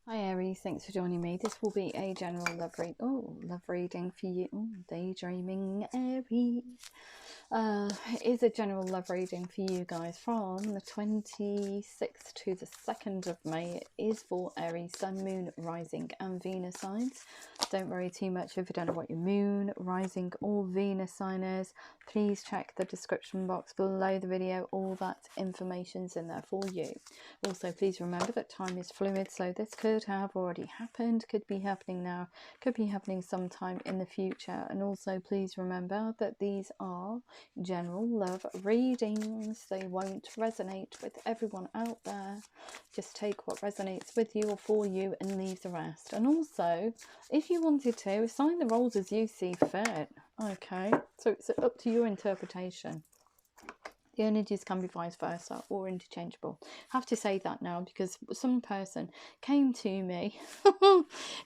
Hi Aries, thanks for joining me. This will be a general love reading for you. Daydreaming Aries. It is a general love reading for you guys from the 26th to the 2nd of May. It is for Aries, Sun, Moon, Rising and Venus signs. Don't worry too much if you don't know what your Moon, Rising or Venus sign is. Please check the description box below the video. All that information's in there for you. Also, please remember that time is fluid, so this could have already happened, could be happening now, could be happening sometime in the future. And also, please remember that these are general love readings. They won't resonate with everyone out there. Just take what resonates with you or for you and leave the rest. And also, if you wanted to, assign the roles as you see fit. Okay, so it's up to your interpretation. The energies can be vice versa or interchangeable. I have to say that now because some person came to me,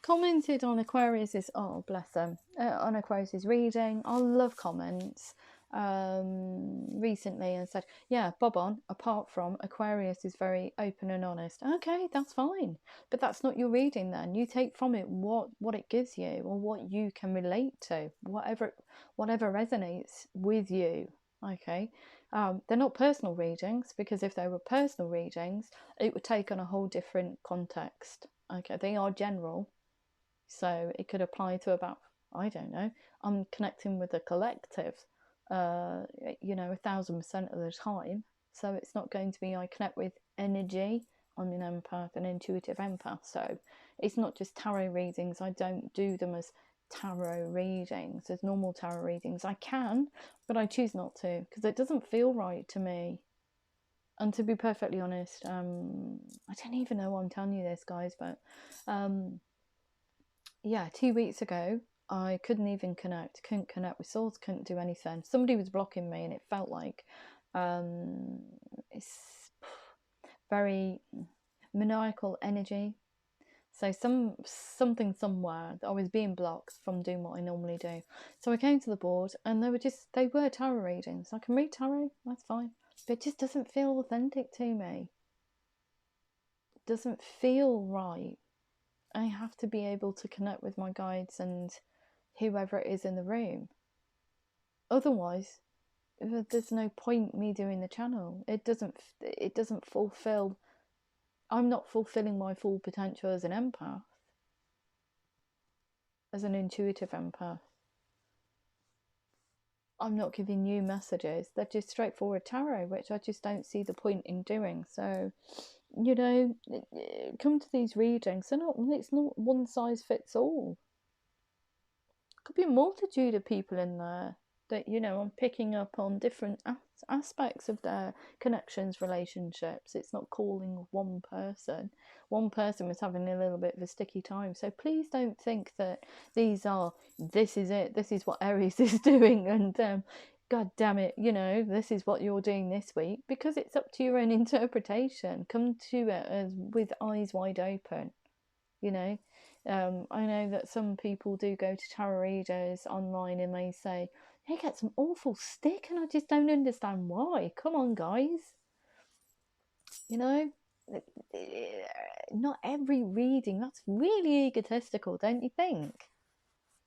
commented on Aquarius's, oh bless them, on Aquarius's reading. I love comments recently and said, yeah, bob on, apart from Aquarius is very open and honest. Okay, that's fine, but that's not your reading then. You take from it what it gives you or what you can relate to, whatever resonates with you. Okay. They're not personal readings, because if they were personal readings, it would take on a whole different context. Okay, they are general, so it could apply to about, I don't know, I'm connecting with a collective, 1,000% of the time. So it's not going to be I connect with energy. I'm an empath, an intuitive empath. So it's not just tarot readings. I don't do them as tarot readings, as normal tarot readings. I can, but I choose not to because it doesn't feel right to me. And to be perfectly honest, I don't even know why I'm telling you this, guys, but yeah, 2 weeks ago, I couldn't connect with souls, couldn't do anything. Somebody was blocking me, and it felt like it's very maniacal energy. So something somewhere that I was being blocked from doing what I normally do. So I came to the board, and they were tarot readings. I can read tarot, that's fine, but it just doesn't feel authentic to me. It doesn't feel right. I have to be able to connect with my guides and whoever it is in the room. Otherwise, there's no point me doing the channel. It doesn't fulfill. I'm not fulfilling my full potential as an empath, as an intuitive empath. I'm not giving you messages. They're just straightforward tarot, which I just don't see the point in doing. So, come to these readings. It's not one size fits all. Could be a multitude of people in there that, I'm picking up on different aspects of their connections, relationships. It's not calling one person. One person was having a little bit of a sticky time. So please don't think that this is it, this is what Aries is doing, and God damn it, this is what you're doing this week, because it's up to your own interpretation. Come to it as with eyes wide open. I know that some people do go to tarot readers online and they say they get some awful stick, and I just don't understand why. Come on, guys. Not every reading. That's really egotistical, don't you think?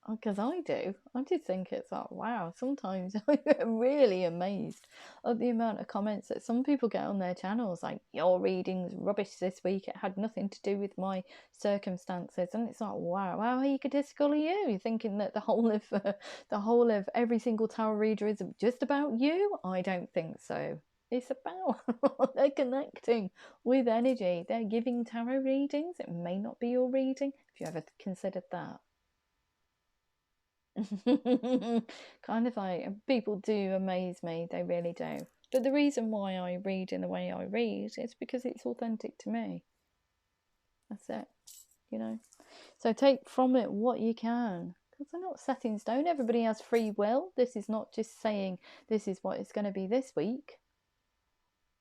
Because I do. I just think it's like, wow, sometimes I'm really amazed at the amount of comments that some people get on their channels, like, your reading's rubbish this week, it had nothing to do with my circumstances. And it's like, wow, how egotistical are you? You're thinking that the whole of every single tarot reader is just about you? I don't think so. It's about they're connecting with energy. They're giving tarot readings. It may not be your reading, if you ever considered that. Kind of like, people do amaze me, they really do. But the reason why I read in the way I read is because it's authentic to me. That's it, So take from it what you can, because they're not set in stone. Everybody has free will. This is not just saying this is what it's going to be this week.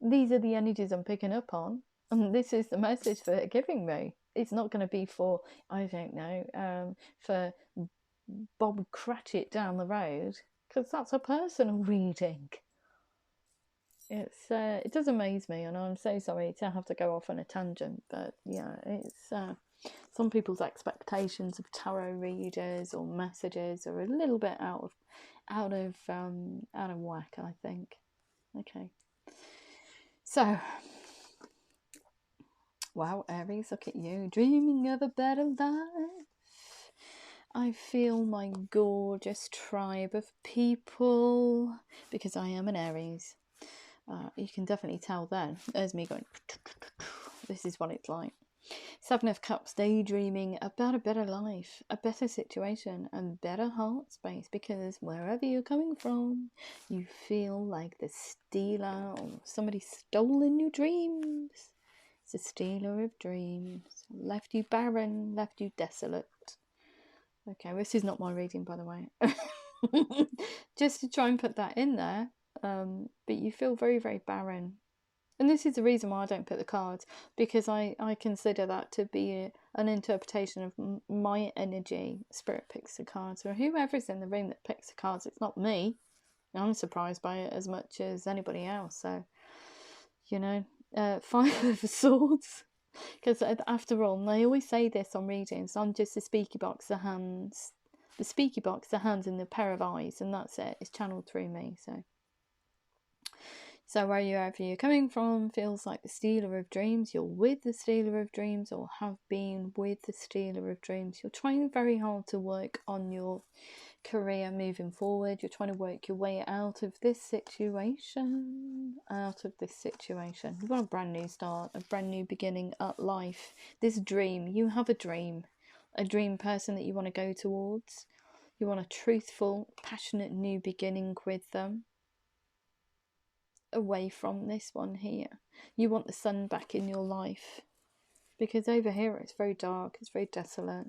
These are the energies I'm picking up on, and this is the message for giving me. It's not going to be for, I don't know, for Bob Cratchit down the road, because that's a personal reading. It does amaze me, and I'm so sorry to have to go off on a tangent, but yeah, Some people's expectations of tarot readers or messages are a little bit out of whack, I think. Okay. So, wow, Aries, look at you, dreaming of a better life. I feel my gorgeous tribe of people, because I am an Aries. You can definitely tell then. There's me going, this is what it's like. Seven of Cups, daydreaming about a better life, a better situation, and better heart space, because wherever you're coming from, you feel like the stealer or somebody stolen your dreams. It's a stealer of dreams. Left you barren, left you desolate. Okay, this is not my reading, by the way. Just to try and put that in there. But you feel very, very barren. And this is the reason why I don't put the cards, because I consider that to be an interpretation of my energy. Spirit picks the cards, or whoever's in the room that picks the cards. It's not me. I'm surprised by it as much as anybody else. So, you know, Five of Swords. Because after all, and I always say this on readings, I'm just a speaky box, the hands. The speaky box, the hands, and the pair of eyes, and that's it. It's channeled through me, So wherever you're coming from feels like the stealer of dreams. You're with the stealer of dreams, or have been with the stealer of dreams. You're trying very hard to work on your career moving forward. You're trying to work your way out of this situation. You want a brand new start, a brand new beginning at life. This dream, you have a dream person that you want to go towards. You want a truthful, passionate new beginning with them. Away from this one here. You want the sun back in your life, because over here it's very dark, it's very desolate.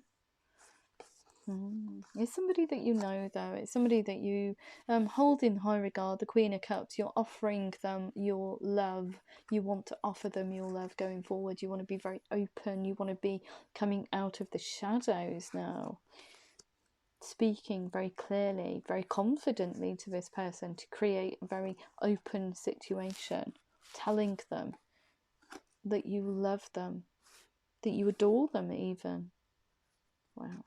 It's somebody that you know, though. It's somebody that you hold in high regard. The Queen of Cups, you're offering them your love. You want to offer them your love going forward. You want to be very open. You want to be coming out of the shadows now, speaking very clearly, very confidently to this person to create a very open situation, telling them that you love them, that you adore them even. Wow.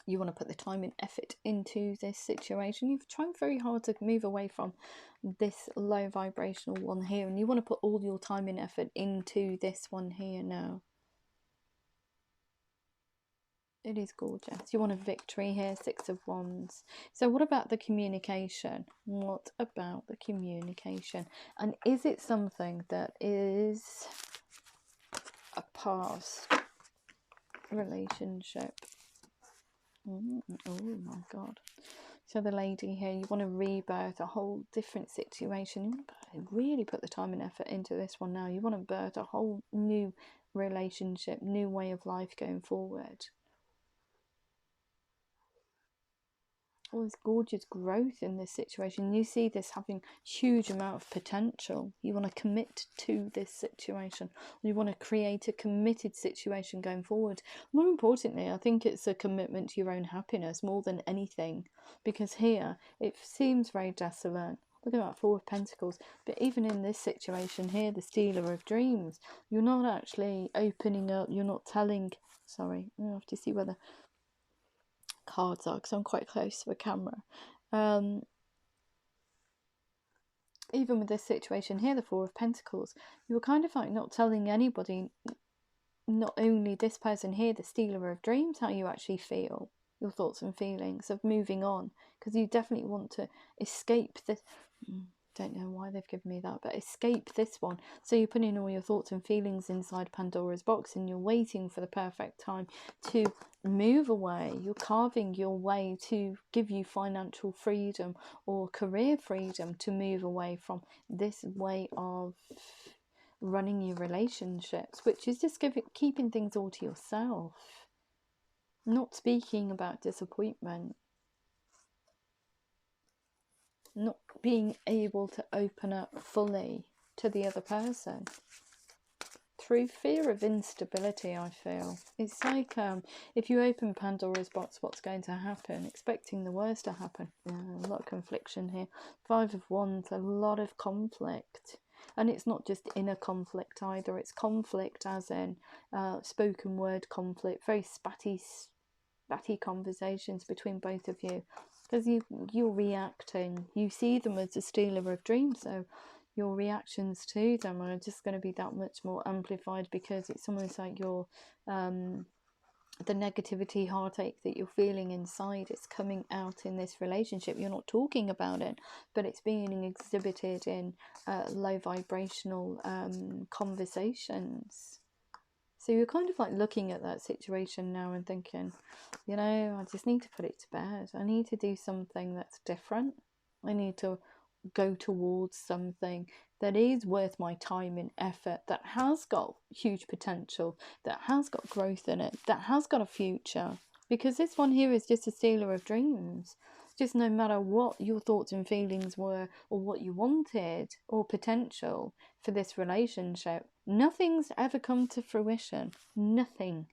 You want to put the time and effort into this situation. You've tried very hard to move away from this low vibrational one here, and you want to put all your time and effort into this one here now. It is gorgeous. You want a victory here, Six of Wands. So what about the communication? What about the communication? And is it something that is a past relationship? Oh my God. So the lady here, you want to rebirth a whole different situation. You want to really put the time and effort into this one now. You want to birth a whole new relationship, new way of life going forward. All this gorgeous growth in this situation. You see this having huge amount of potential. You want to commit to this situation. You want to create a committed situation going forward. More importantly, I think it's a commitment to your own happiness more than anything, because here it seems very desolate. Look at that Four of Pentacles. But even in this situation here, the Stealer of Dreams, you're not actually opening up. You're not telling. Sorry, I have to see whether cards are, because I'm quite close to the camera. Even with this situation here, the Four of Pentacles, you were kind of like not telling anybody, not only this person here, the Stealer of Dreams, how you actually feel, your thoughts and feelings of moving on, because you definitely want to escape this. Don't know why they've given me that, but escape this one. So you're putting all your thoughts and feelings inside Pandora's box, and you're waiting for the perfect time to move away. You're carving your way to give you financial freedom or career freedom to move away from this way of running your relationships, which is just keeping things all to yourself, not speaking about disappointment, not being able to open up fully to the other person through fear of instability. I feel it's like if you open Pandora's box, what's going to happen, expecting the worst to happen. A lot of confliction here. Five of Wands, a lot of conflict. And it's not just inner conflict either, it's conflict as in spoken word conflict, very spatty conversations between both of you, because you're reacting. You see them as a stealer of dreams, so your reactions to them are just going to be that much more amplified, because it's almost like you're the negativity, heartache that you're feeling inside, it's coming out in this relationship. You're not talking about it, but it's being exhibited in low vibrational conversations. So you're kind of like looking at that situation now and thinking, you know, I just need to put it to bed. I need to do something that's different. I need to go towards something that is worth my time and effort, that has got huge potential, that has got growth in it, that has got a future. Because this one here is just a stealer of dreams. Just no matter what your thoughts and feelings were, or what you wanted, or potential for this relationship, nothing's ever come to fruition. Nothing.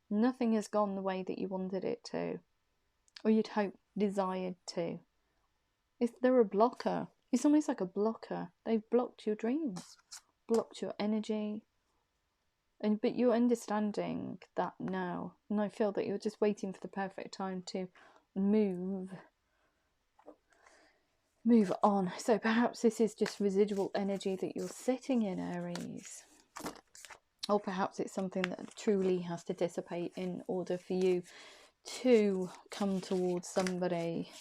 Nothing has gone the way that you wanted it to, or you'd hoped, desired to. They're a blocker. It's almost like a blocker. They've blocked your dreams, blocked your energy. But you're understanding that now. And I feel that you're just waiting for the perfect time to move on. So perhaps this is just residual energy that you're sitting in, Aries. Or perhaps it's something that truly has to dissipate in order for you to come towards somebody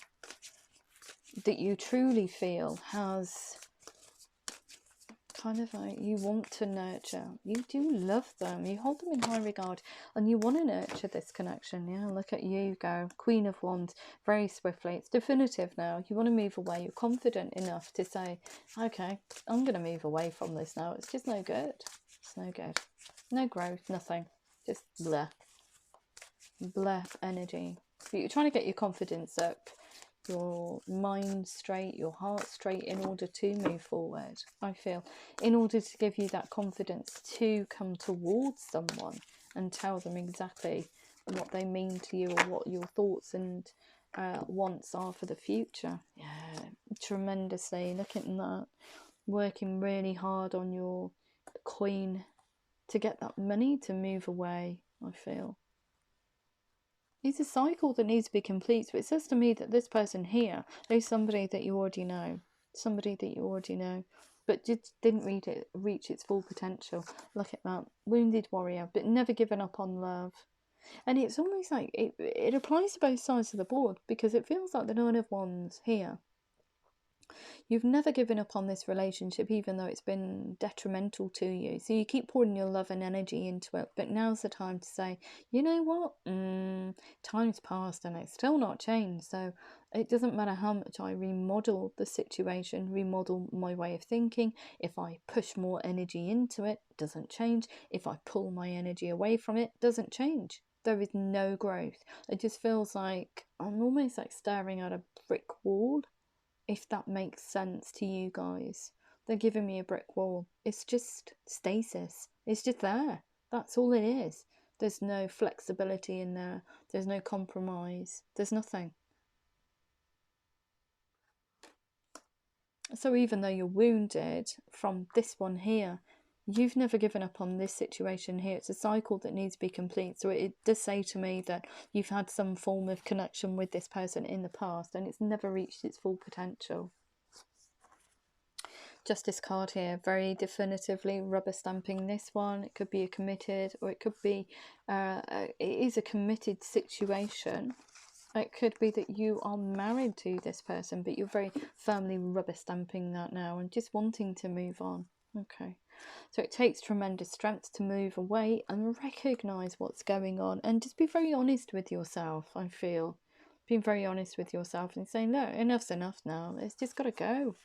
that you truly feel has kind of like, you want to nurture. You do love them, you hold them in high regard, and you want to nurture this connection. Yeah, look at you go, Queen of Wands, very swiftly. It's definitive now. You want to move away. You're confident enough to say, okay, I'm going to move away from this now. It's just no good. It's no good. No growth, nothing. Just bleh energy. But you're trying to get your confidence up, your mind straight, your heart straight, in order to move forward. I feel, in order to give you that confidence to come towards someone and tell them exactly what they mean to you, or what your thoughts and wants are for the future. Yeah, tremendously. Look at that. Working really hard on your coin to get that money to move away, I feel. It's a cycle that needs to be complete. So it says to me that this person here is somebody that you already know. Somebody that you already know. But just didn't reach its full potential. Look at that. Wounded warrior, but never given up on love. And it's almost like it applies to both sides of the board, because it feels like the Nine of Wands here. You've never given up on this relationship, even though it's been detrimental to you. So you keep pouring your love and energy into it. But now's the time to say, you know what? Time's passed and it's still not changed. So it doesn't matter how much I remodel the situation, remodel my way of thinking. If I push more energy into it, it doesn't change. If I pull my energy away from it, it doesn't change. There is no growth. It just feels like I'm almost like staring at a brick wall. If that makes sense to you guys. They're giving me a brick wall. It's just stasis. It's just there. That's all it is. There's no flexibility in there. There's no compromise. There's nothing. So even though you're wounded from this one here, you've never given up on this situation here. It's a cycle that needs to be complete. So it does say to me that you've had some form of connection with this person in the past, and it's never reached its full potential. Justice card here, very definitively rubber stamping this one. It could be a committed, or it could be it is a committed situation. It could be that you are married to this person, but you're very firmly rubber stamping that now and just wanting to move on. Okay, so it takes tremendous strength to move away and recognize what's going on, and just be very honest with yourself. I feel being very honest with yourself and saying, no, enough's enough now. It's just got to go.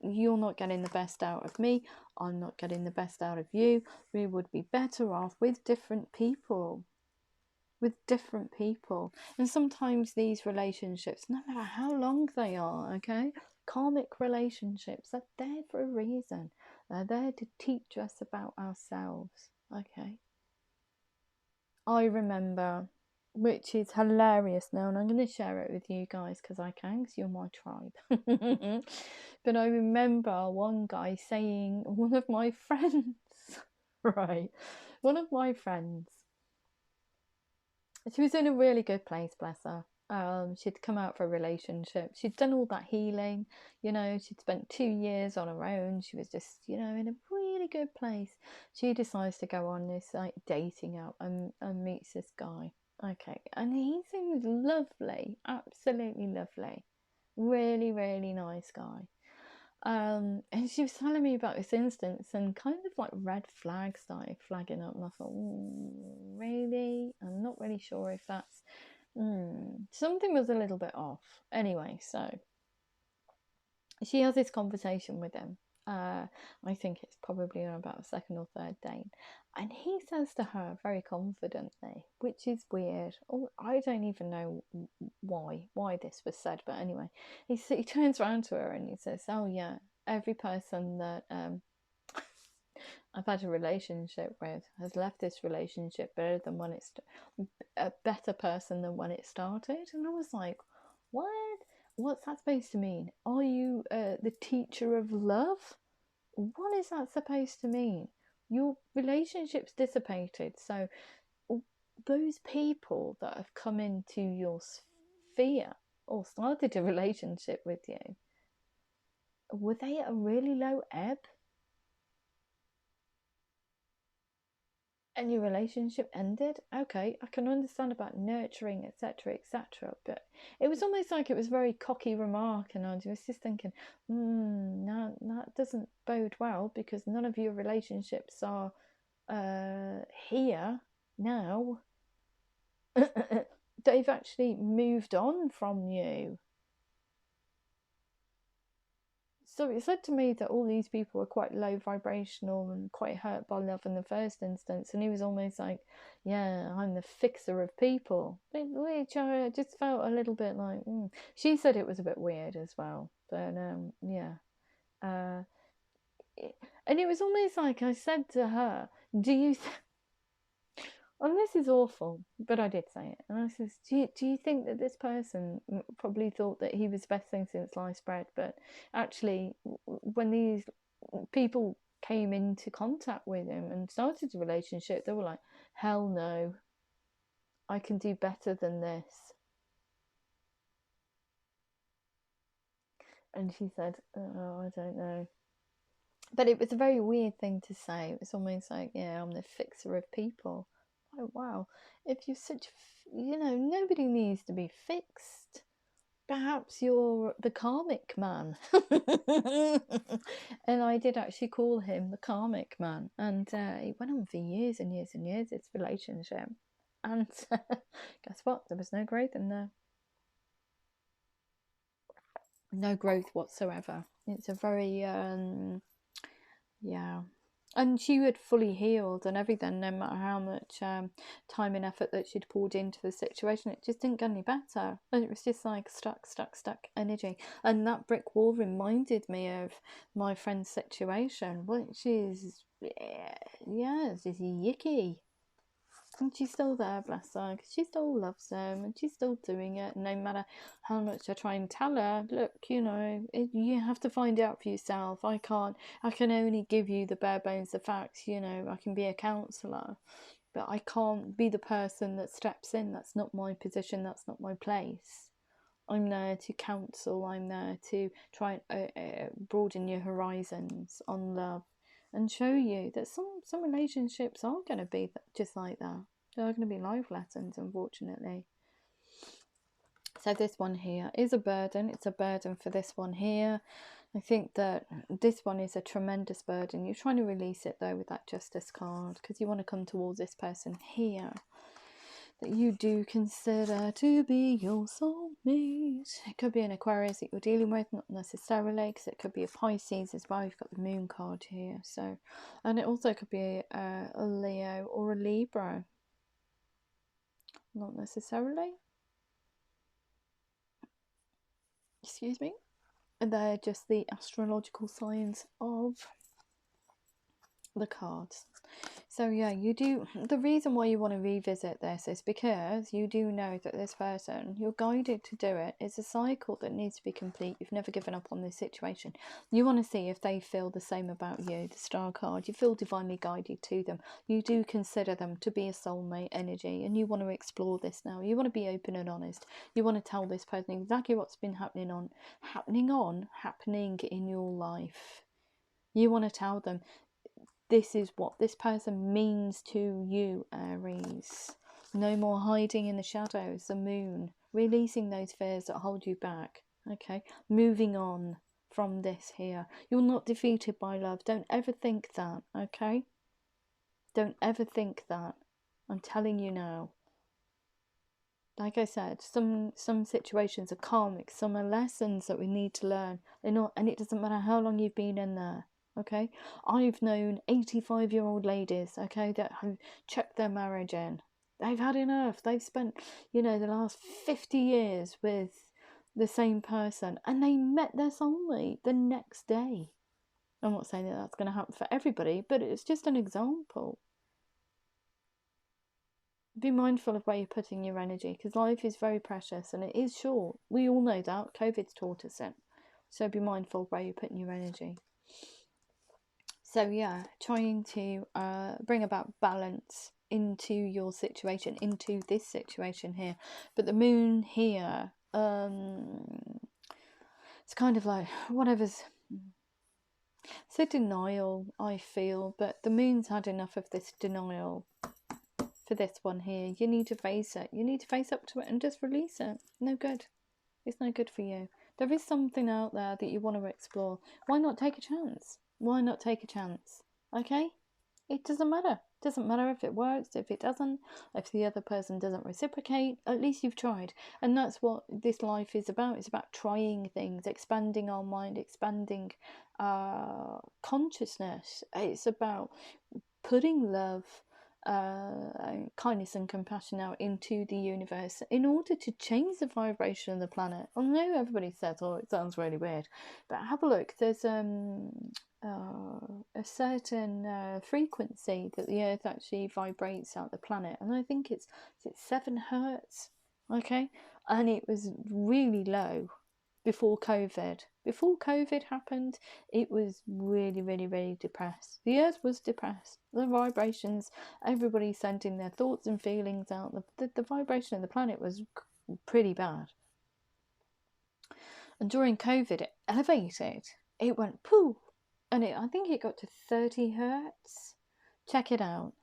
You're not getting the best out of me. I'm not getting the best out of you. We would be better off with different people. And sometimes these relationships, no matter how long they are, okay, karmic relationships are there for a reason. They're there to teach us about ourselves. Okay, I remember which is hilarious now, and I'm going to share it with you guys because I can, because you're my tribe. But I remember one guy saying, one of my friends, right, one of my friends, she was in a really good place, bless her. She'd come out for a relationship. She'd done all that healing, you know, she'd spent 2 years on her own. She was just, you know, in a really good place. She decides to go on this like dating app and meets this guy. Okay, and he seems lovely, absolutely lovely. Really, really nice guy. And she was telling me about this instance, and kind of like red flags started flagging up, and I thought, really? I'm not really sure if that's something was a little bit off. Anyway, so she has this conversation with him. I think it's probably on about a second or third date, and he says to her very confidently, which is weird. Oh, I don't even know why this was said, but anyway, he turns around to her and he says, "Oh yeah, every person that I've had a relationship with has left this relationship better than when it's a better person than when it started." And I was like, what? What's that supposed to mean? Are you the teacher of love? What is that supposed to mean? Your relationship's dissipated, so those people that have come into your sphere or started a relationship with you, were they at a really low ebb? And your relationship ended? Okay, I can understand about nurturing, etc., etc., but it was almost like it was a very cocky remark, and I was just thinking, no, that doesn't bode well, because none of your relationships are here now. They've actually moved on from you. So it said to me that all these people were quite low vibrational and quite hurt by love in the first instance, and he was almost like, yeah, I'm the fixer of people, which I just felt a little bit like, She said it was a bit weird as well, but yeah. And it was almost like I said to her, do you and this is awful, but I did say it. And I says, do you think that this person probably thought that he was the best thing since sliced bread? But actually, when these people came into contact with him and started a relationship, they were like, hell no, I can do better than this. And she said, oh, I don't know. But it was a very weird thing to say. It was almost like, yeah, I'm the fixer of people. Oh, wow. If you're such, nobody needs to be fixed. Perhaps you're the karmic man. And I did actually call him the karmic man. And it went on for years and years and years, this relationship. And guess what? There was no growth in there. No growth whatsoever. It's a very, yeah. And she had fully healed and everything, no matter how much time and effort that she'd poured into the situation. It just didn't get any better. And it was just like stuck energy. And that brick wall reminded me of my friend's situation, which is, yeah, it's just yicky. And she's still there, bless her, because she still loves them and she's still doing it. No matter how much I try and tell her, look, you have to find out for yourself. I can only give you the bare bones of facts. I can be a counsellor, but I can't be the person that steps in. That's not my position. That's not my place. I'm there to counsel. I'm there to try and broaden your horizons on love and show you that some relationships are going to be just like that. They're going to be life lessons, unfortunately. So this one here is a burden. It's a burden for this one here. I think that this one is a tremendous burden. You're trying to release it though with that Justice card, because you want to come towards this person here that you do consider to be your soulmate. It could be an Aquarius that you're dealing with, not necessarily, because it could be a Pisces as well. You've got the Moon card here, so, and it also could be a Leo or a Libra, not necessarily. Excuse me. And they're just the astrological signs of the cards. So yeah, you do. The reason why you want to revisit this is because you do know that this person, you're guided to do it. It's a cycle that needs to be complete. You've never given up on this situation. You want to see if they feel the same about you. The Star card, you feel divinely guided to them. You do consider them to be a soulmate energy, and you want to explore this now. You want to be open and honest. You want to tell this person exactly what's been happening in your life. You want to tell them, this is what this person means to you, Aries. No more hiding in the shadows, the moon. Releasing those fears that hold you back. Okay, moving on from this here. You're not defeated by love. Don't ever think that, okay? Don't ever think that. I'm telling you now. Like I said, some situations are karmic, some are lessons that we need to learn. They're not, and it doesn't matter how long you've been in there. Okay, I've known 85-year-old ladies, okay, that have checked their marriage in. They've had enough. They've spent, the last 50 years with the same person, and they met their soulmate the next day. I'm not saying that that's going to happen for everybody, but it's just an example. Be mindful of where you're putting your energy, because life is very precious and it is short. We all know that. COVID's taught us it. So be mindful of where you're putting your energy. So yeah, trying to bring about balance into your situation, into this situation here. But the moon here, it's kind of like whatever's... It's a denial, I feel, but the moon's had enough of this denial for this one here. You need to face it. You need to face up to it and just release it. No good. It's no good for you. There is something out there that you want to explore. Why not take a chance? Why not take a chance? Okay? It doesn't matter. It doesn't matter if it works, if it doesn't, if the other person doesn't reciprocate. At least you've tried. And that's what this life is about. It's about trying things, expanding our mind, expanding consciousness. It's about putting love, kindness and compassion out into the universe in order to change the vibration of the planet. I know everybody says, oh, it sounds really weird, but have a look. There's a certain frequency that the earth actually vibrates out the planet, and I think it's 7 hertz, okay, and it was really low before COVID. Before COVID happened, it was really, really, really depressed. The earth was depressed. The vibrations, everybody sending their thoughts and feelings out. The vibration of the planet was pretty bad. And during COVID, it elevated. It went poof. And I think it got to 30 hertz. Check it out.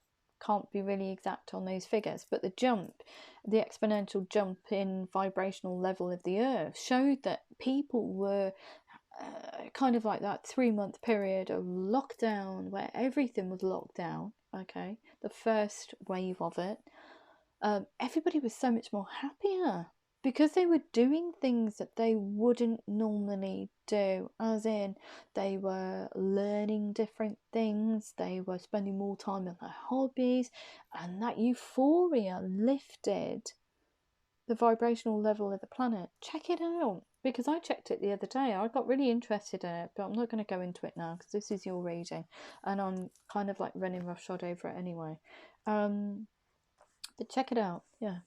Can't be really exact on those figures, but the exponential jump in vibrational level of the earth showed that people were kind of like that 3-month period of lockdown where everything was locked down, okay, the first wave of it. Everybody was so much more happier because they were doing things that they wouldn't normally do, as in they were learning different things, they were spending more time on their hobbies, and that euphoria lifted the vibrational level of the planet. Check it out, because I checked it the other day. I got really interested in it, but I'm not going to go into it now because this is your reading and I'm kind of like running roughshod over it anyway. But check it out. Yeah.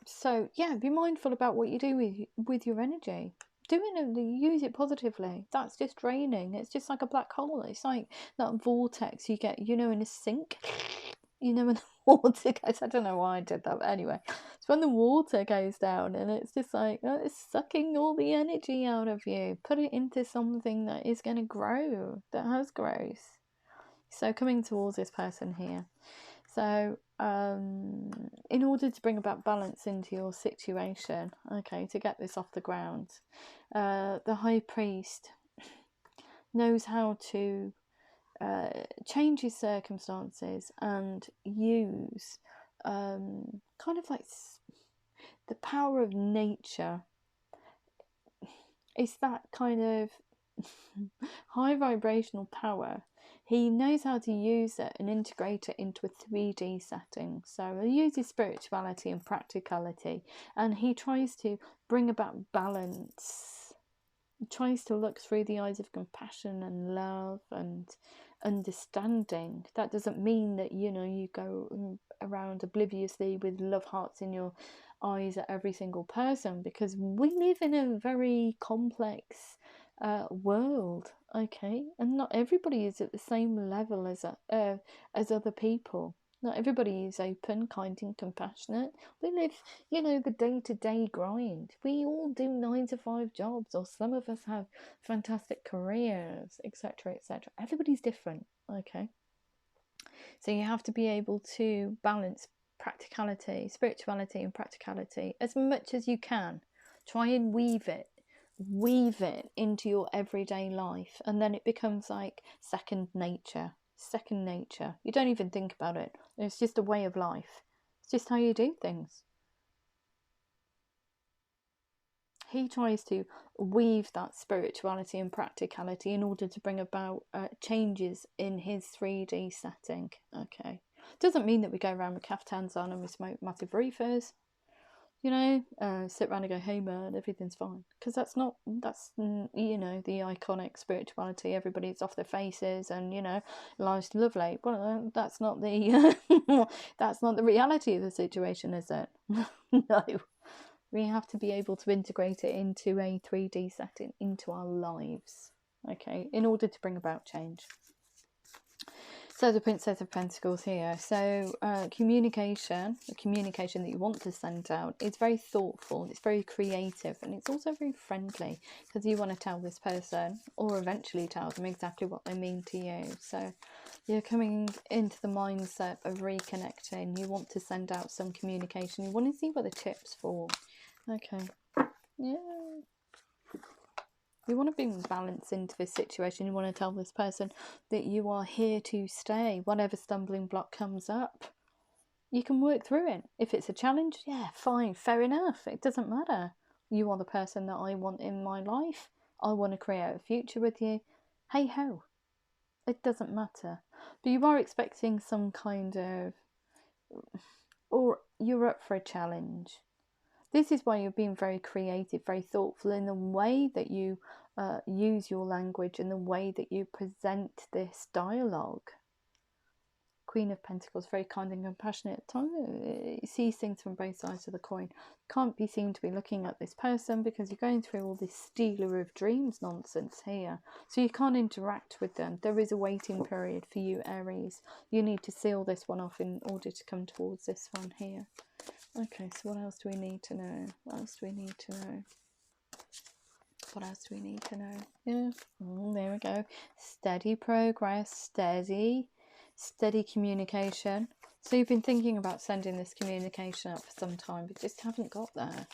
So yeah, be mindful about what you do with your energy. Use it positively. That's just draining. It's just like a black hole. It's like that vortex you get, in a sink. When the water goes, I don't know why I did that, but anyway, it's when the water goes down and it's just like, it's sucking all the energy out of you. Put it into something that is going to grow, that has growth. So coming towards this person here. So in order to bring about balance into your situation, okay, to get this off the ground, the High Priest knows how to change his circumstances and use kind of like the power of nature. It's that kind of high vibrational power. He knows how to use it and integrate it into a 3D setting. So he uses spirituality and practicality, and he tries to bring about balance tries to look through the eyes of compassion and love and understanding. That doesn't mean that, you know, you go around obliviously with love hearts in your eyes at every single person, because we live in a very complex world, okay, and not everybody is at the same level as other people. Not everybody is open, kind, and compassionate. We live, you know, the day-to-day grind. We all do 9 to 5 jobs, or some of us have fantastic careers, etc., etc. Everybody's different, okay? So you have to be able to balance practicality, spirituality, and practicality as much as you can. Try and weave it into your everyday life, and then it becomes like second nature. You don't even think about it. It's just a way of life. It's just how you do things. He tries to weave that spirituality and practicality in order to bring about changes in his 3D setting. Okay, doesn't mean that we go around with caftans on and we smoke massive reefers, you know, sit around and go, hey man, everything's fine, because that's you know, the iconic spirituality. Everybody's off their faces and, you know, life's lovely. Well, that's not the that's not the reality of the situation, is it? No. We have to be able to integrate it into a 3D setting, into our lives, okay, in order to bring about change. So the Princess of Pentacles here. So communication, the communication that you want to send out, it's very thoughtful, it's very creative, and it's also very friendly, because you want to tell this person, or eventually tell them, exactly what they mean to you. So you're coming into the mindset of reconnecting. You want to send out some communication. You want to see what the tips for. Okay, yeah. You want to bring balance into this situation. You want to tell this person that you are here to stay. Whatever stumbling block comes up, you can work through it. If it's a challenge, yeah, fine, fair enough. It doesn't matter. You are the person that I want in my life. I want to create a future with you. Hey ho, it doesn't matter. But you are expecting some kind of, or you're up for a challenge. This is why you're being very creative, very thoughtful in the way that you use your language and the way that you present this dialogue. Queen of Pentacles, very kind and compassionate. Sees things from both sides of the coin. Can't be seen to be looking at this person because you're going through all this stealer of dreams nonsense here. So you can't interact with them. There is a waiting period for you, Aries. You need to seal this one off in order to come towards this one here. Okay, so what else do we need to know? What else do we need to know? What else do we need to know? Yeah, there we go. Steady progress, steady communication. So you've been thinking about sending this communication out for some time, but just haven't got there.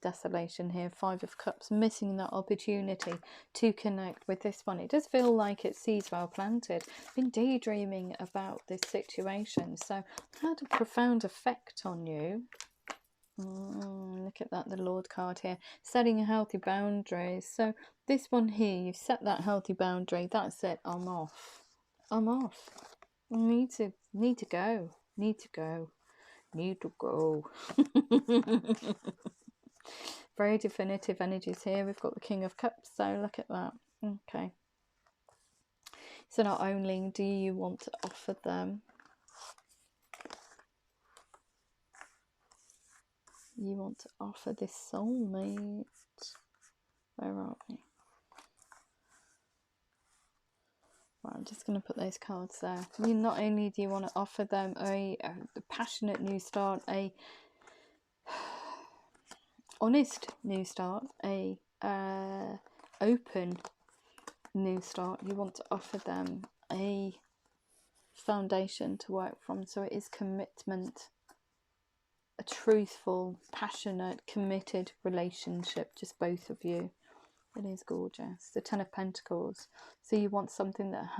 Desolation here, 5 of Cups, missing that opportunity to connect with this one. It does feel like it's seeds well planted. Been daydreaming about this situation, so had a profound effect on you. Look at that, the Lord card here, setting a healthy boundaries. So this one here, you've set that healthy boundary. That's it. I'm off. Need to go. Very definitive energies here. We've got the King of Cups, so look at that. Okay, so not only do you want to offer them, you want to offer this soulmate. Where are we? Right, I'm just going to put those cards there. You not only do you want to offer them a passionate new start, a honest new start, a open new start, you want to offer them a foundation to work from. So it is commitment, a truthful, passionate, committed relationship, just both of you. It is gorgeous. The 10 of Pentacles. So you want something that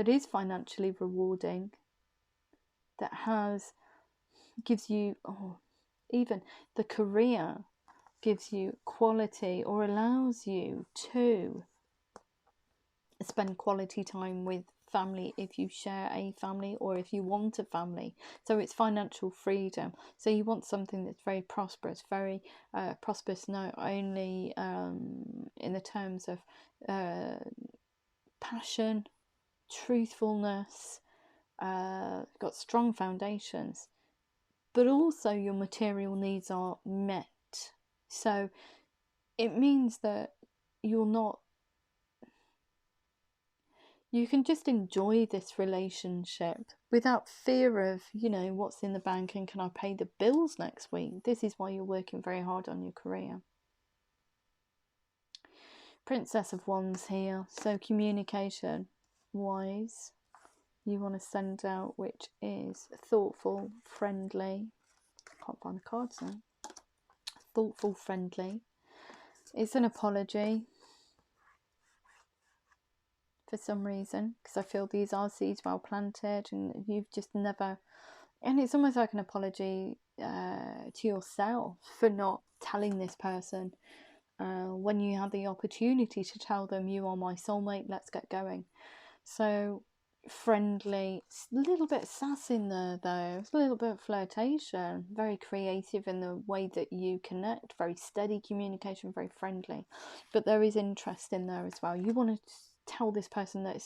is financially rewarding, that gives you, even the career gives you quality, or allows you to spend quality time with family if you share a family, or if you want a family. So it's financial freedom. So you want something that's very prosperous, prosperous not only in the terms of passion, truthfulness, got strong foundations, but also your material needs are met. So it means that you can just enjoy this relationship without fear of, what's in the bank and can I pay the bills next week. This is why you're working very hard on your career. Princess of Wands here. So communication wise, you want to send out which is thoughtful, friendly. Can't find the cards now. Thoughtful, friendly. It's an apology for some reason, because I feel these are seeds well planted and you've just never, and it's almost like an apology to yourself for not telling this person when you had the opportunity to tell them, you are my soulmate, let's get going. So friendly, it's a little bit sass in there though, it's a little bit of flirtation, very creative in the way that you connect, very steady communication, very friendly, but there is interest in there as well. You want to tell this person that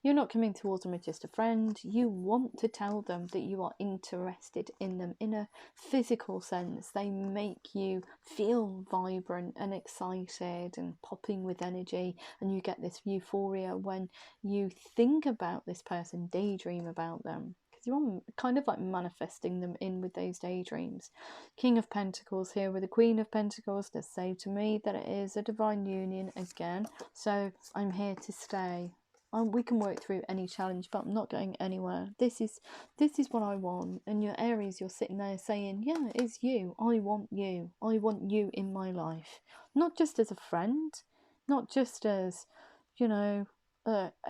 you're not coming towards them as just a friend. You want to tell them that you are interested in them in a physical sense. They make you feel vibrant and excited and popping with energy, and you get this euphoria when you think about this person, daydream about them, because you're kind of like manifesting them in with those daydreams. King of Pentacles here with the Queen of Pentacles to say to me that it is a divine union again. So I'm here to stay. We can work through any challenge, but I'm not going anywhere. This is what I want. And your Aries, you're sitting there saying, yeah, it's you. I want you. I want you in my life. Not just as a friend, not just as, a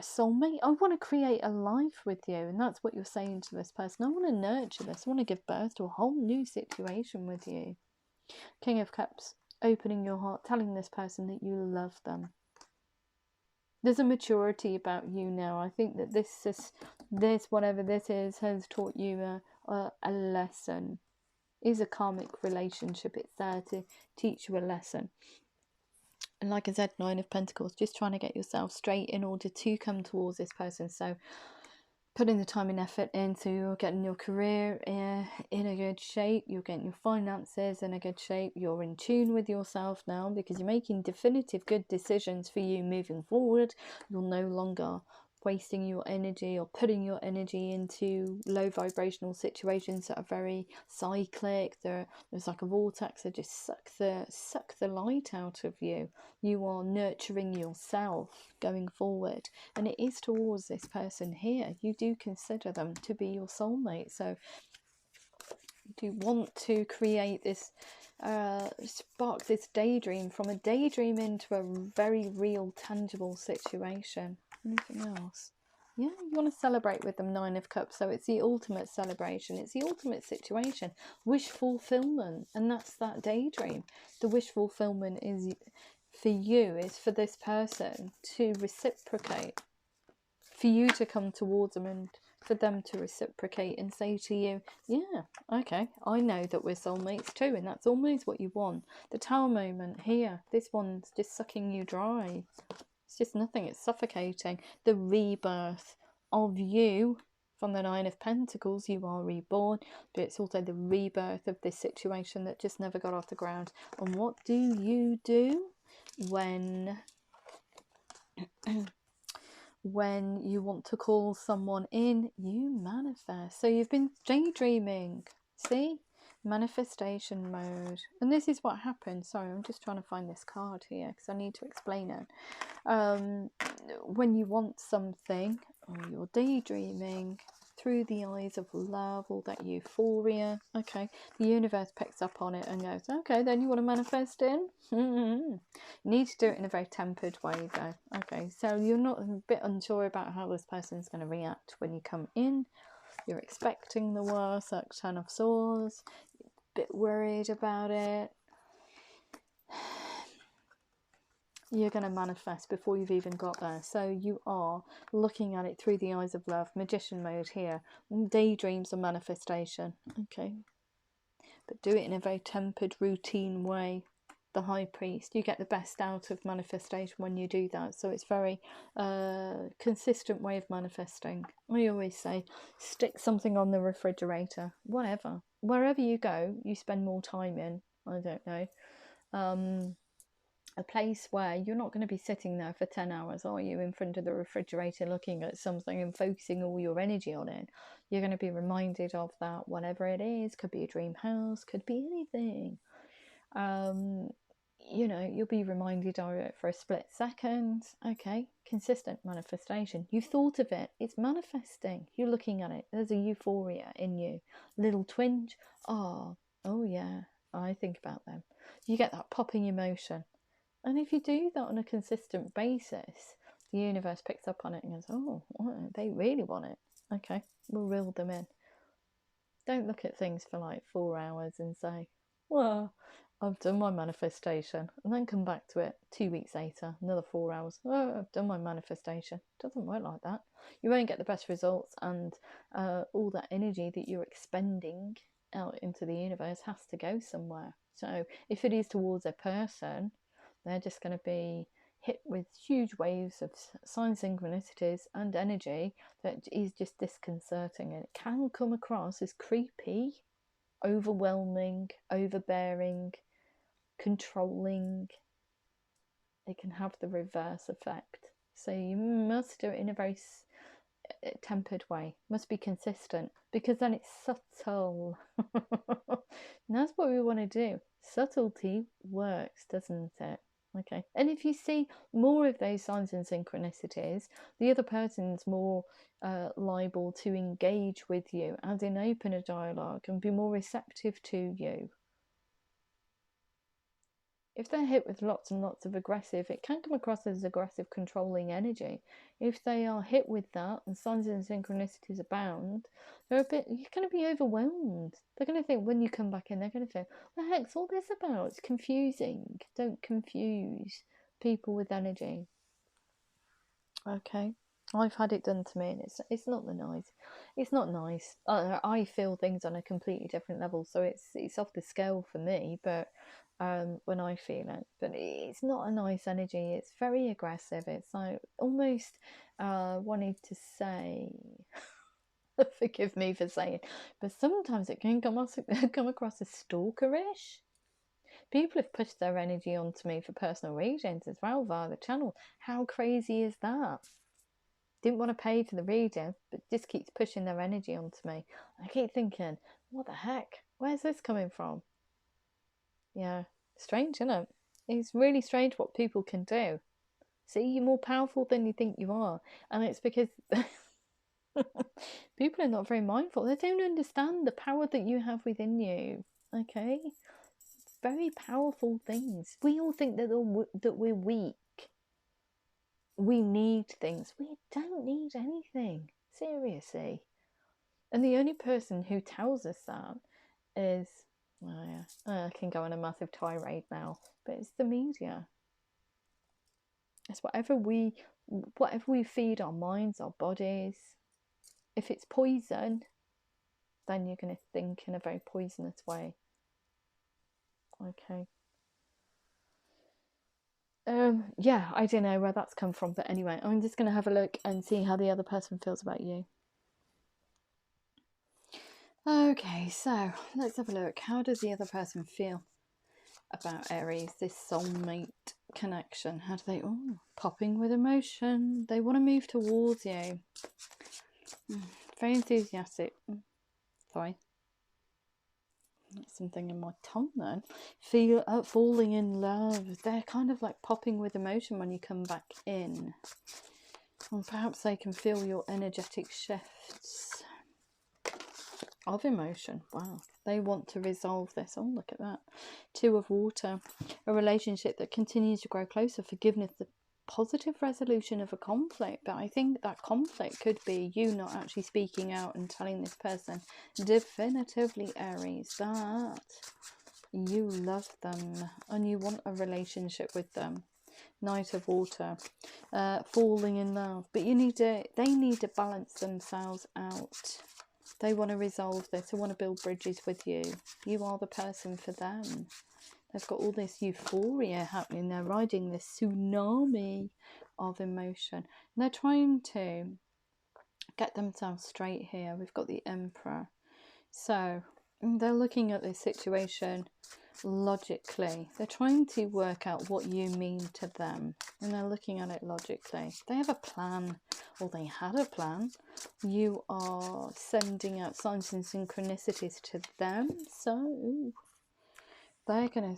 soulmate. I want to create a life with you, and that's what you're saying to this person. I want to nurture this. I want to give birth to a whole new situation with you. King of Cups, opening your heart, telling this person that you love them. There's a maturity about you now. I think that this whatever this is has taught you a lesson. It is a karmic relationship. It's there to teach you a lesson. And like I said, 9 of Pentacles, just trying to get yourself straight in order to come towards this person. So putting the time and effort into, you're getting your career in a good shape, you're getting your finances in a good shape, you're in tune with yourself now because you're making definitive good decisions for you moving forward. You're no longer wasting your energy or putting your energy into low vibrational situations that are very cyclic. There's like a vortex that just suck the light out of you. You are nurturing yourself going forward, and it is towards this person here. You do consider them to be your soulmate, so you want to create this spark this daydream, from a daydream into a very real tangible situation. Anything else? Yeah, you want to celebrate with them, 9 of Cups. So it's the ultimate celebration. It's the ultimate situation. Wish fulfillment. And that's that daydream. The wish fulfillment is for you, is for this person to reciprocate. For you to come towards them and for them to reciprocate and say to you, yeah, okay, I know that we're soulmates too. And that's always what you want. The Tower moment here. This one's just sucking you dry. It's just nothing. It's suffocating. The rebirth of you from the 9 of Pentacles. You are reborn, but it's also the rebirth of this situation that just never got off the ground. And what do you do when when you want to call someone in? You manifest. So you've been daydreaming. See? Manifestation mode. And this is what happens. Sorry, I'm just trying to find this card here because I need to explain it. When you want something, or you're daydreaming through the eyes of love, all that euphoria, okay, the universe picks up on it and goes, okay, then you want to manifest in? You need to do it in a very tempered way though. Okay, so you're not a bit unsure about how this person's going to react when you come in. You're expecting the worst, like 10 of Swords, a bit worried about it. you're going to manifest before you've even got there. So you are looking at it through the eyes of love. Magician mode here. Daydreams of manifestation. Okay. But do it in a very tempered, routine way. The High Priest. You get the best out of manifestation when you do that. So it's very consistent way of manifesting. I always say, stick something on the refrigerator. Whatever. Wherever you go, you spend more time in. I don't know. A place where you're not going to be sitting there for 10 hours, are you, in front of the refrigerator looking at something and focusing all your energy on it. You're going to be reminded of that, whatever it is. Could be a dream house, could be anything. You know, you'll be reminded of it for a split second. Okay, consistent manifestation. You've thought of it, it's manifesting. You're looking at it, there's a euphoria in you. Little twinge. Oh yeah, I think about them. You get that popping emotion. And if you do that on a consistent basis, the universe picks up on it and goes, oh, they really want it. Okay, we'll reel them in. Don't look at things for like 4 hours and say, well, I've done my manifestation. And then come back to it 2 weeks later, another 4 hours. Oh, I've done my manifestation. It doesn't work like that. You won't get the best results, and all that energy that you're expending out into the universe has to go somewhere. So if it is towards a person, they're just going to be hit with huge waves of sign synchronicities and energy that is just disconcerting, and it can come across as creepy, overwhelming, overbearing, controlling. It can have the reverse effect. So you must do it in a very tempered way. Must be consistent, because then it's subtle. And that's what we want to do. Subtlety works, doesn't it? Okay. And if you see more of those signs and synchronicities, the other person's more liable to engage with you, as in open a dialogue and be more receptive to you. If they're hit with lots and lots of aggressive, it can come across as aggressive, controlling energy. If they are hit with that and signs and synchronicities abound, you're going to be overwhelmed. They're going to think, when you come back in, they're going to think, what the heck's all this about? It's confusing. Don't confuse people with energy. Okay. I've had it done to me, and it's not nice. It's not nice. I feel things on a completely different level, so it's off the scale for me. But when I feel it, but it's not a nice energy. It's very aggressive. It's like almost wanting to say, forgive me for saying, but sometimes it can come across as stalkerish. People have pushed their energy onto me for personal readings as well via the channel. How crazy is that? Didn't want to pay for the reading, but just keeps pushing their energy onto me. I keep thinking, what the heck? Where's this coming from? Yeah, strange, isn't it? It's really strange what people can do. See, you're more powerful than you think you are. And it's because people are not very mindful. They don't understand the power that you have within you. Okay? Very powerful things. We all think that we're weak. We need things. We don't need anything. Seriously. And the only person who tells us that is, I can go on a massive tirade now, but it's the media. It's whatever we feed our minds, our bodies. If it's poison, then you're going to think in a very poisonous way. Okay. Yeah, I don't know where that's come from, but anyway, I'm just going to have a look and see how the other person feels about you. Okay, so let's have a look. How does the other person feel about Aries, this soulmate connection? How do they, popping with emotion. They want to move towards you. Very enthusiastic. Sorry. Something in my tongue then. Feel falling in love. They're kind of like popping with emotion when you come back in. And perhaps they can feel your energetic shifts of emotion. Wow. They want to resolve this. Oh, look at that. 2 of water. A relationship that continues to grow closer. Forgiveness, the positive resolution of a conflict. But I think that conflict could be you not actually speaking out and telling this person definitively, Aries, that you love them and you want a relationship with them. Knight of Water, falling in love. But they need to balance themselves out. They want to resolve this. They want to build bridges with you. You are the person for them. They've got all this euphoria happening. They're riding this tsunami of emotion. And they're trying to get themselves straight here. We've got the Emperor. So they're looking at this situation logically. They're trying to work out what you mean to them, and they're looking at it logically. They have a plan, or they had a plan. You are sending out signs and synchronicities to them, so they're gonna,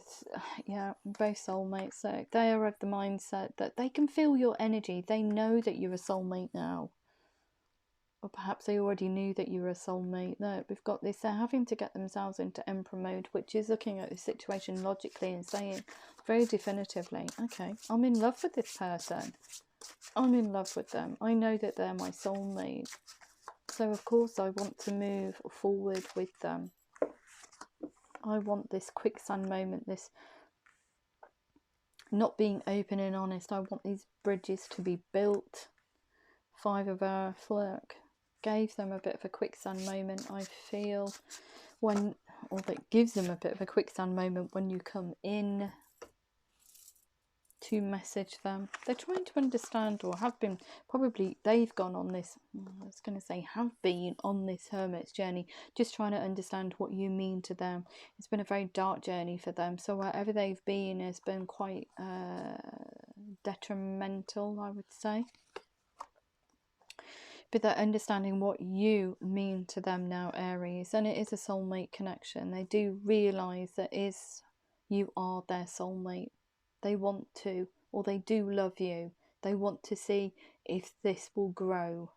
yeah, both soulmates. So they are of the mindset that they can feel your energy. They know that you're a soulmate now. Or perhaps they already knew that you were a soulmate. No, we've got this. They're having to get themselves into Emperor mode, which is looking at the situation logically and saying very definitively, okay, I'm in love with this person. I'm in love with them. I know that they're my soulmate. So, of course, I want to move forward with them. I want this quicksand moment, this not being open and honest. I want these bridges to be built. Five of Earth, look. Gave them a bit of a quicksand moment, I feel, when, or that gives them a bit of a quicksand moment when you come in to message them. They're trying to understand, or have been, probably they've gone on this, I was going to say have been on this hermit's journey, just trying to understand what you mean to them. It's been a very dark journey for them, so wherever they've been has been quite detrimental, I would say. But they're understanding what you mean to them now, Aries. And it is a soulmate connection. They do realise that you are their soulmate. They want to, or they do love you. They want to see if this will grow.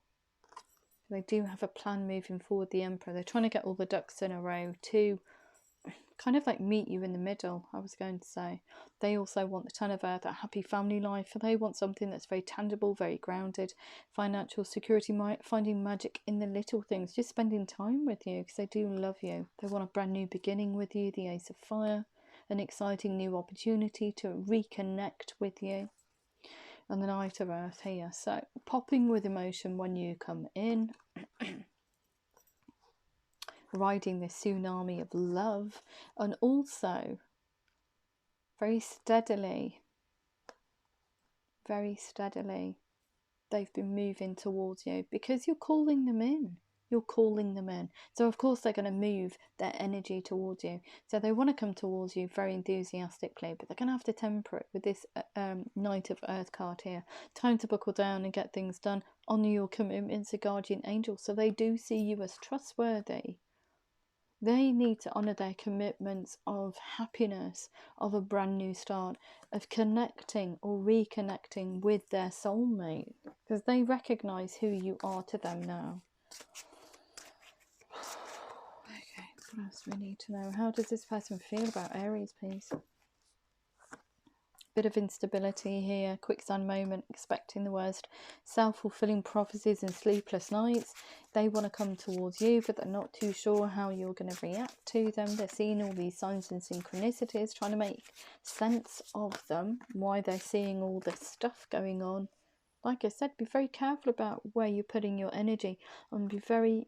They do have a plan moving forward, the Emperor. They're trying to get all the ducks in a row to kind of like meet you in the middle, I was going to say. They also want the Ten of Earth, that happy family life. They want something that's very tangible, very grounded, financial security, finding magic in the little things, just spending time with you because they do love you. They want a brand new beginning with you, the Ace of Fire, an exciting new opportunity to reconnect with you. And the Knight of Earth here. So popping with emotion when you come in. Riding this tsunami of love, and also very steadily they've been moving towards you because you're calling them in. So of course they're going to move their energy towards you. So they want to come towards you very enthusiastically, but they're going to have to temper it with this Knight of Earth card here. Time to buckle down and get things done. Honour your commitments to guardian angel, so they do see you as trustworthy. They need to honour their commitments of happiness, of a brand new start, of connecting or reconnecting with their soulmate, because they recognise who you are to them now. Okay, what else do we need to know? How does this person feel about Aries, please? Bit of instability here, quicksand moment, expecting the worst, self-fulfilling prophecies and sleepless nights. They want to come towards you, but they're not too sure how you're going to react to them. They're seeing all these signs and synchronicities, trying to make sense of them, why they're seeing all this stuff going on. Like I said, be very careful about where you're putting your energy, and be very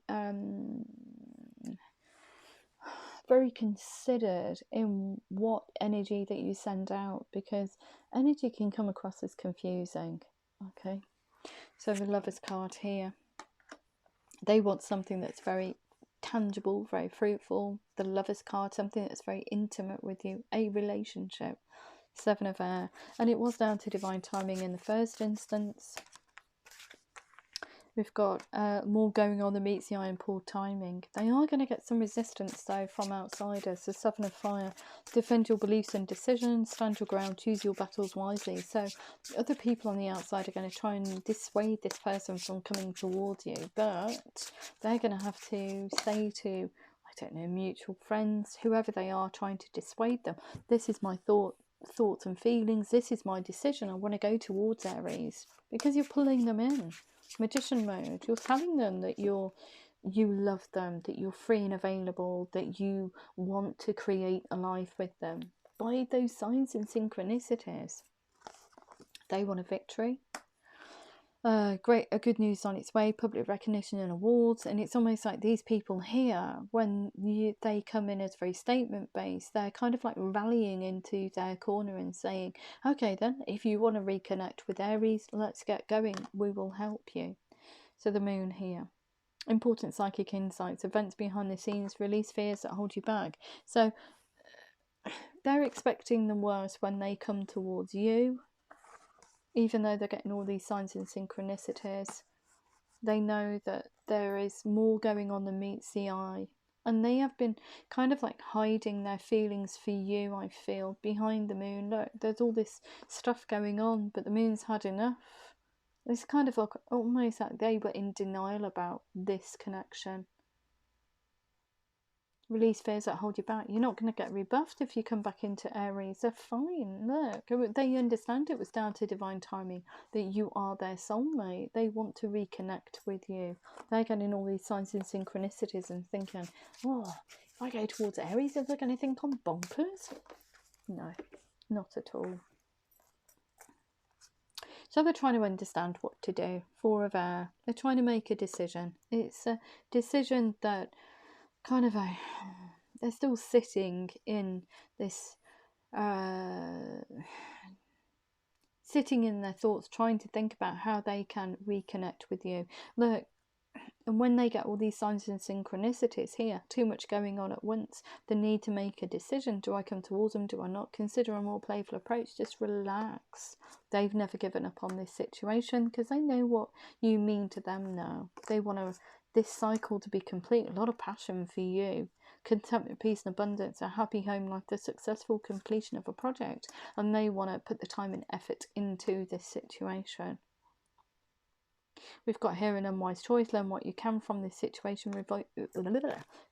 very considered in what energy that you send out, because energy can come across as confusing. Okay, so the Lover's card here, they want something that's very tangible, very fruitful. The Lover's card, something that's very intimate with you, a relationship. Seven of Air, and it was down to divine timing in the first instance. We've got more going on than meets the eye and poor timing. They are going to get some resistance, though, from outsiders. The Seven of Fire. Defend your beliefs and decisions. Stand your ground. Choose your battles wisely. So other people on the outside are going to try and dissuade this person from coming towards you. But they're going to have to say to, I don't know, mutual friends, whoever they are, trying to dissuade them. This is my thoughts and feelings. This is my decision. I want to go towards Aries. Because you're pulling them in. Magician mode. You're telling them that you love them, that you're free and available, that you want to create a life with them by those signs and synchronicities. They want a victory. Good news on its way, public recognition and awards. And it's almost like these people here, when they come in as very statement based, they're kind of like rallying into their corner and saying, okay then, if you want to reconnect with Aries, let's get going, we will help you. So the moon here, important psychic insights, events behind the scenes, release fears that hold you back. So they're expecting the worst when they come towards you. Even though they're getting all these signs and synchronicities, they know that there is more going on than meets the eye. And they have been kind of like hiding their feelings for you, I feel, behind the moon. Look, there's all this stuff going on, but the moon's had enough. It's kind of like almost like they were in denial about this connection. Release fears that hold you back. You're not going to get rebuffed if you come back into Aries. They're fine. Look, they understand it was down to divine timing, that you are their soulmate. They want to reconnect with you. They're getting all these signs and synchronicities and thinking, oh, if I go towards Aries, are they going to think I'm bonkers? No, not at all. So they're trying to understand what to do. Four of Air. They're trying to make a decision. It's a decision that kind of they're still sitting in this sitting in their thoughts, trying to think about how they can reconnect with you. Look, and when they get all these signs and synchronicities here, too much going on at once, the need to make a decision. Do I come towards them? Do I not? Consider a more playful approach. Just relax. They've never given up on this situation because they know what you mean to them now. They want this cycle to be complete. A lot of passion for you. Contentment, peace and abundance, a happy home life, the successful completion of a project. And they want to put the time and effort into this situation. We've got here an unwise choice. Learn what you can from this situation.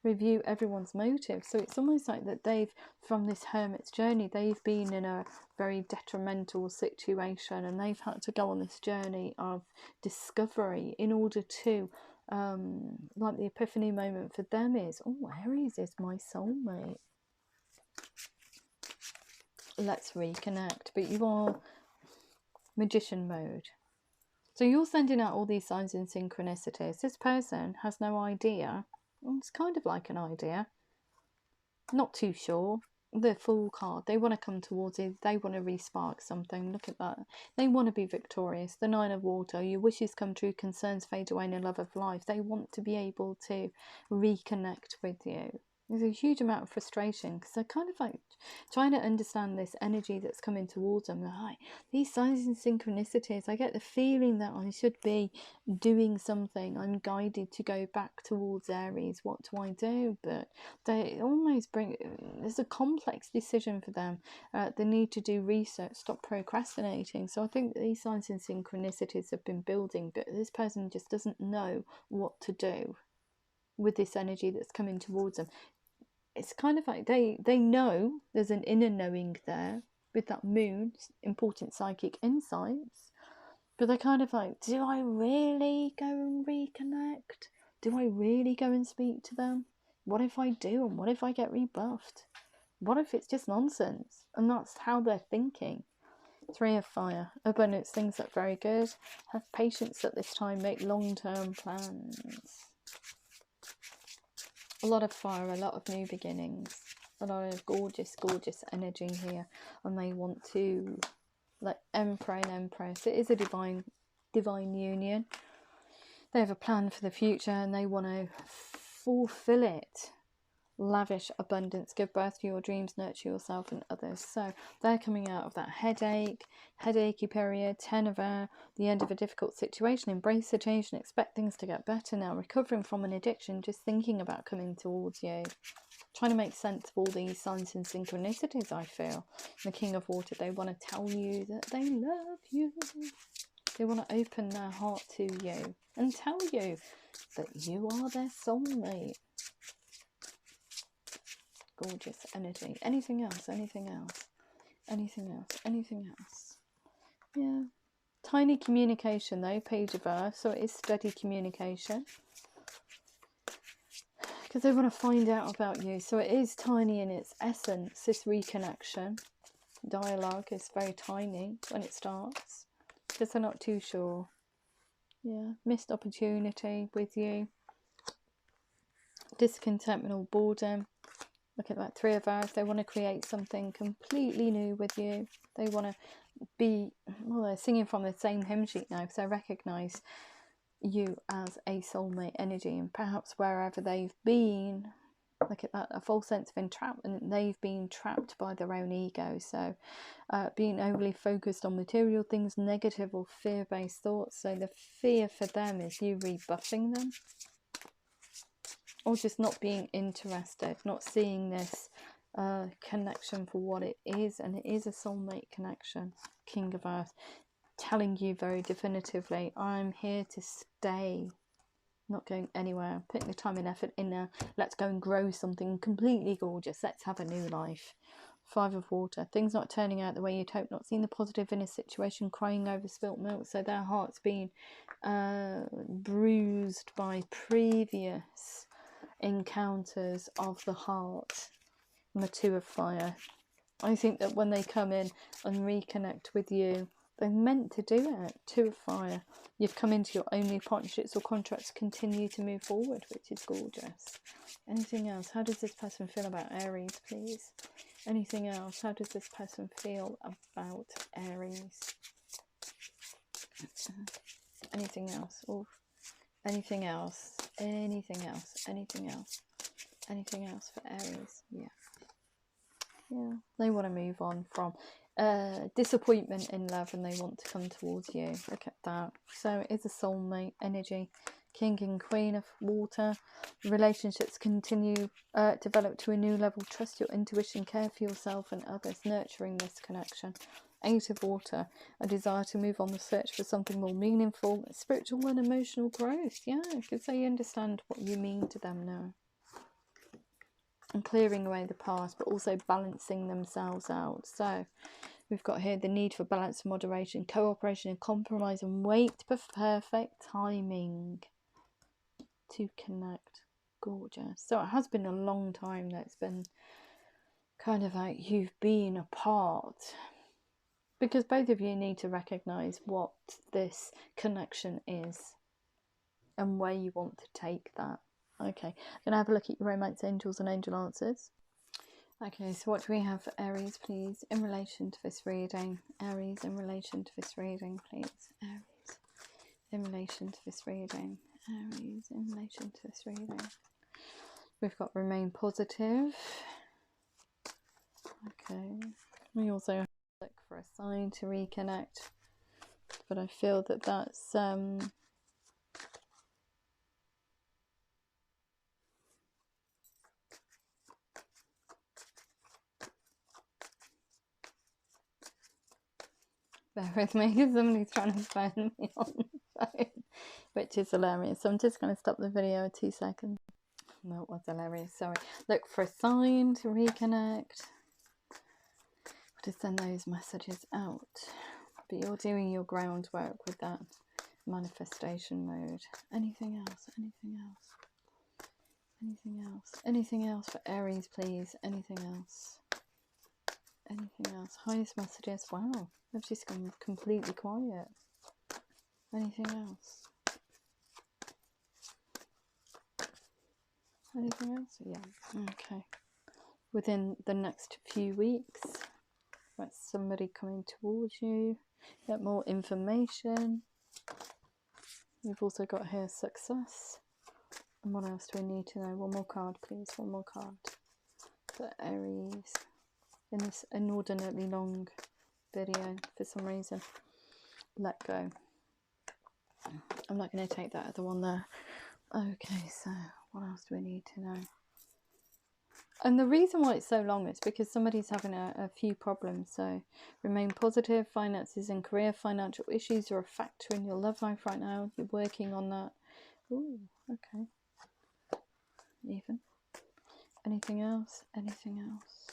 Review everyone's motives. So it's almost like that they've, from this hermit's journey, they've been in a very detrimental situation and they've had to go on this journey of discovery in order to, like the epiphany moment for them is, oh, Aries is my soulmate. Let's reconnect. But you are magician mode. So you're sending out all these signs and synchronicities. This person has no idea. It's kind of like an idea. Not too sure. The Fool card. They want to come towards it. They want to re-spark something. Look at that. They want to be victorious. The Nine of Water. Your wishes come true. Concerns fade away in a love of life. They want to be able to reconnect with you. There's a huge amount of frustration because they're kind of like trying to understand this energy that's coming towards them. Like, these signs and synchronicities, I get the feeling that I should be doing something. I'm guided to go back towards Aries. What do I do? But they almost there's a complex decision for them. They need to do research, stop procrastinating. So I think that these signs and synchronicities have been building, but this person just doesn't know what to do with this energy that's coming towards them. It's kind of like they know there's an inner knowing there with that moon, important psychic insights, but they're kind of like, do I really go and reconnect? Do I really go and speak to them? What if I do, and what if I get rebuffed? What if it's just nonsense? And that's how they're thinking. Three of Fire. Abundance, things look very good. Have patience at this time, make long-term plans. A lot of fire, a lot of new beginnings, a lot of gorgeous, gorgeous energy here. And they want to, like Emperor and Empress, it is a divine union. They have a plan for the future and they want to fulfill it. Lavish abundance, give birth to your dreams, nurture yourself and others. So they're coming out of that headachy period. 10 of Air, the end of a difficult situation. Embrace the change and expect things to get better now. Recovering from an addiction, just thinking about coming towards you. Trying to make sense of all these signs and synchronicities, I feel. The King of Water, they want to tell you that they love you. They want to open their heart to you and tell you that you are their soulmate. Gorgeous energy. Anything else? Anything else? Anything else? Anything else? Yeah. Tiny communication though, Page of Earth. So it is steady communication. Because they want to find out about you. So it is tiny in its essence, this reconnection. Dialogue is very tiny when it starts. because they're not too sure. Yeah, missed opportunity with you. Discontentment or boredom. Look at that, 3 of Aries. They want to create something completely new with you. They want to be, well, they're singing from the same hymn sheet now, because I recognise you as a soulmate energy, and perhaps wherever they've been, look at that, a false sense of entrapment. They've been trapped by their own ego. So being overly focused on material things, negative or fear-based thoughts. So the fear for them is you rebuffing them, or just not being interested, not seeing this connection for what it is. And it is a soulmate connection. King of Earth telling you very definitively, I'm here to stay, not going anywhere. Putting the time and effort in there. Let's go and grow something completely gorgeous. Let's have a new life. 5 of Water. Things not turning out the way you'd hope. Not seeing the positive in a situation. Crying over spilt milk. So their heart's been bruised by previous encounters of the heart. And the 2 of Fire. I think that when they come in and reconnect with you, they're meant to do it. 2 of Fire. You've come into your own new partnerships or contracts, continue to move forward, which is gorgeous. Anything else? How does this person feel about Aries, please? Anything else? How does this person feel about Aries? Anything else? Oh, anything else? Anything else? Anything else? Anything else for Aries? Yeah. Yeah. They want to move on from disappointment in love, and they want to come towards you. Look at that. So it is a soulmate energy. King and Queen of Water. Relationships continue develop to a new level. Trust your intuition, care for yourself and others, nurturing this connection. 8 of Water. A desire to move on the search for something more meaningful, spiritual and emotional growth. Yeah, because they understand what you mean to them now. And clearing away the past, but also balancing themselves out. So we've got here the need for balance and moderation, cooperation and compromise, and wait for perfect timing to connect. Gorgeous. So it has been a long time that it's been kind of like you've been apart, because both of you need to recognize what this connection is and where you want to take that. Okay, I'm gonna have a look at your romance angels and angel answers. Okay, so what do we have for Aries, please, in relation to this reading? Aries, in relation to this reading, please. Aries, in relation to this reading. Aries, in relation to this reading. We've got remain positive. Okay. We also have to look for a sign to reconnect. But I feel that that's... bear with me, because somebody's trying to phone me on the phone, which is hilarious. So I'm just going to stop the video 2 seconds. No, it was hilarious, sorry. Look for a sign to reconnect. To send those messages out. But you're doing your groundwork with that manifestation mode. Anything else? Anything else? Anything else? Anything else for Aries, please? Anything else? Anything else? Highest messages. Wow, they've just gone completely quiet. Anything else? Anything else? Yeah. Okay. Within the next few weeks, that's somebody coming towards you. Get more information. We've also got here success. And what else do we need to know? One more card, please. One more card for Aries. In this inordinately long video, for some reason. Let go. I'm not going to take that other one there. Okay, so what else do we need to know? And the reason why it's so long is because somebody's having a few problems. So remain positive. Finances and career, financial issues are a factor in your love life right now. You're working on that. Ooh, okay. Even. Anything else? Anything else?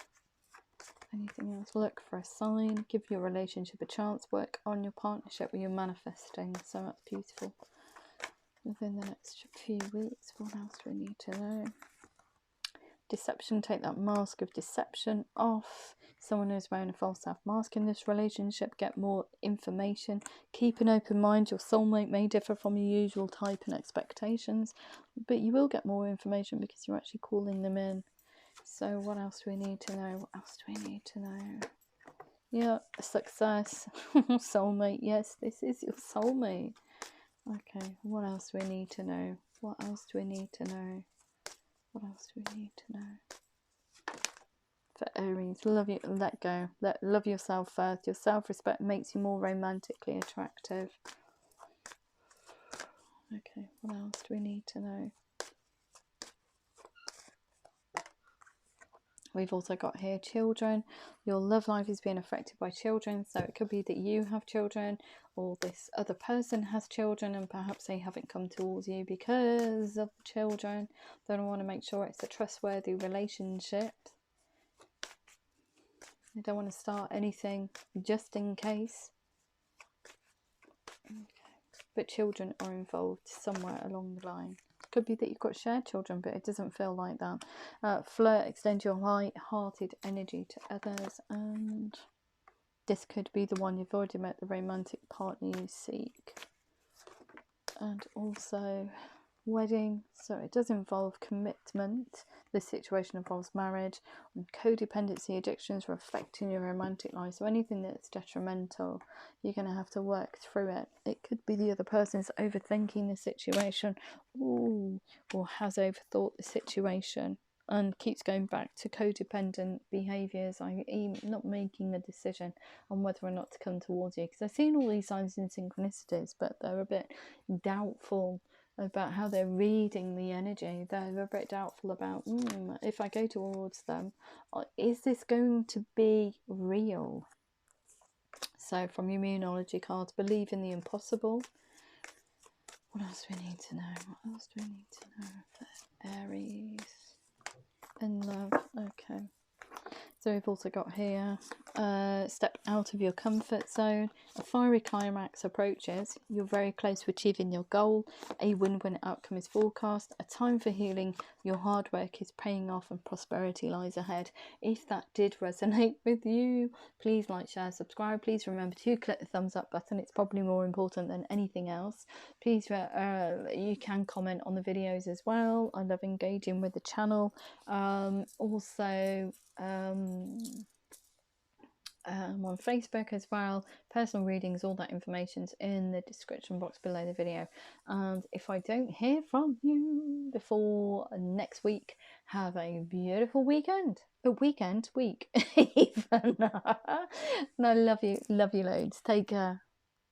Anything else? Look for a sign. Give your relationship a chance. Work on your partnership where you're manifesting. So that's beautiful. Within the next few weeks, what else do we need to know? deception. Take that mask of deception off. Someone who's wearing a false self mask in this relationship, get more information. Keep an open mind. Your soulmate may differ from your usual type and expectations, but you will get more information because you're actually calling them in. So what else do we need to know? What else do we need to know? Yeah, success. Soulmate. Yes, this is your soulmate. Okay, what else do we need to know? What else do we need to know? What else do we need to know? For Aries, love you, let go. Love yourself first. Your self-respect makes you more romantically attractive. Okay, what else do we need to know? We've also got here children. Your love life is being affected by children. So it could be that you have children, or this other person has children, and perhaps they haven't come towards you because of the children. They don't want to make sure it's a trustworthy relationship. They don't want to start anything just in case. Okay. But children are involved somewhere along the line. Could be that you've got shared children, but it doesn't feel like that. Flirt, extend your light-hearted energy to others, and this could be the one you've already met, the romantic partner you seek. And also wedding, so it does involve commitment. This situation involves marriage, and codependency, addictions reflecting your romantic life. So anything that's detrimental, you're going to have to work through it. It could be the other person's overthinking the situation, or has overthought the situation and keeps going back to codependent behaviours, i.e. not making a decision on whether or not to come towards you. Because I've seen all these signs and synchronicities, but they're a bit doubtful about how they're reading the energy. They're a bit doubtful about, if I go towards them, is this going to be real? So from your Moonology cards, believe in the impossible. What else do we need to know? What else do we need to know for Aries in love? Okay. So we've also got here, step out of your comfort zone. A fiery climax approaches. You're very close to achieving your goal. A win-win outcome is forecast. A time for healing. Your hard work is paying off and prosperity lies ahead. If that did resonate with you, please like, share, subscribe. Please remember to click the thumbs up button. It's probably more important than anything else. Please, you can comment on the videos as well. I love engaging with the channel. Also, on Facebook as well, personal readings, all that information's in the description box below the video. And if I don't hear from you before next week, have a beautiful week even. And I love you loads. Take care.